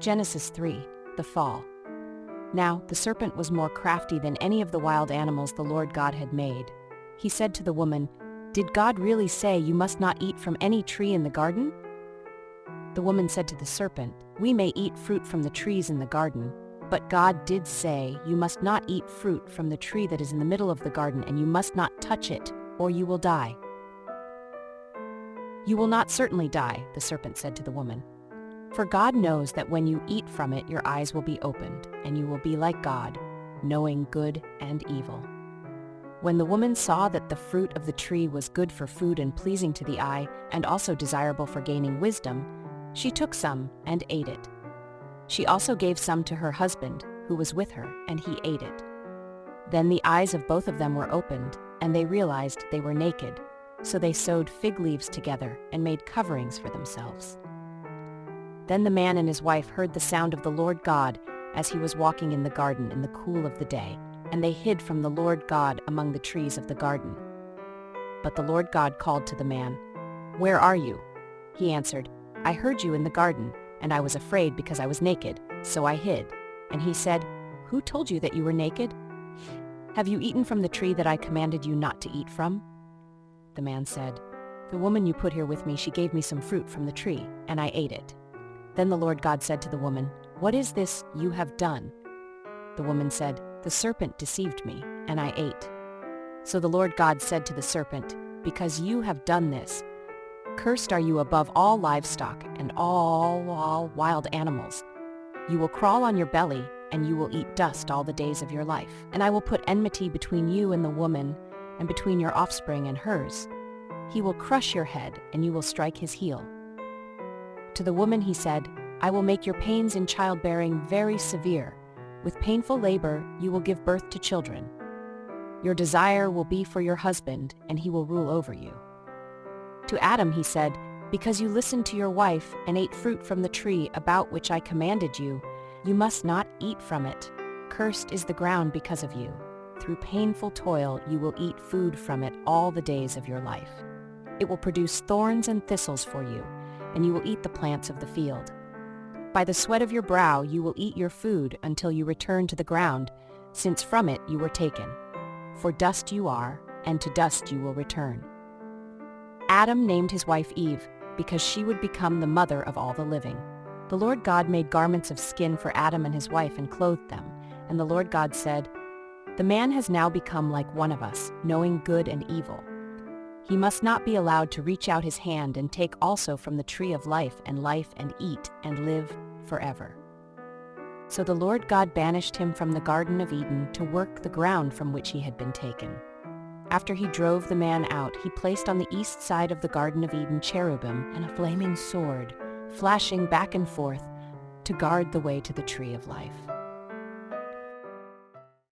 Genesis 3, the fall. Now the serpent was more crafty than any of the wild animals the Lord God had made. He said to the woman, "Did God really say you must not eat from any tree in the garden?" The woman said to the serpent, "We may eat fruit from the trees in the garden, but God did say, you must not eat fruit from the tree that is in the middle of the garden, and you must not touch it, or you will die." "You will not certainly die," the serpent said to the woman. "For God knows that when you eat from it, your eyes will be opened, and you will be like God, knowing good and evil." When the woman saw that the fruit of the tree was good for food and pleasing to the eye, and also desirable for gaining wisdom, she took some and ate it. She also gave some to her husband, who was with her, and he ate it. Then the eyes of both of them were opened, and they realized they were naked, so they sewed fig leaves together and made coverings for themselves. Then the man and his wife heard the sound of the Lord God as he was walking in the garden in the cool of the day, and they hid from the Lord God among the trees of the garden. But the Lord God called to the man, "Where are you?" He answered, "I heard you in the garden, and I was afraid because I was naked, so I hid." And he said, "Who told you that you were naked? Have you eaten from the tree that I commanded you not to eat from?" The man said, "The woman you put here with me, she gave me some fruit from the tree, and I ate it." Then the Lord God said to the woman, "What is this you have done?" The woman said, "The serpent deceived me, and I ate." So the Lord God said to the serpent, "Because you have done this, cursed are you above all livestock and all wild animals. You will crawl on your belly, and you will eat dust all the days of your life. And I will put enmity between you and the woman, and between your offspring and hers. He will crush your head, and you will strike his heel." To the woman he said, "I will make your pains in childbearing very severe. With painful labor you will give birth to children. Your desire will be for your husband, and he will rule over you." To Adam he said, "Because you listened to your wife and ate fruit from the tree about which I commanded you, you must not eat from it. Cursed is the ground because of you. Through painful toil you will eat food from it all the days of your life. It will produce thorns and thistles for you, and you will eat the plants of the field. By the sweat of your brow you will eat your food until you return to the ground, since from it you were taken. For dust you are, and to dust you will return." Adam named his wife Eve, because she would become the mother of all the living. The Lord God made garments of skin for Adam and his wife and clothed them. And the Lord God said, "The man has now become like one of us, knowing good and evil. He must not be allowed to reach out his hand and take also from the tree of life and eat and live forever." So the Lord God banished him from the Garden of Eden to work the ground from which he had been taken. After he drove the man out, he placed on the east side of the Garden of Eden cherubim and a flaming sword, flashing back and forth to guard the way to the tree of life.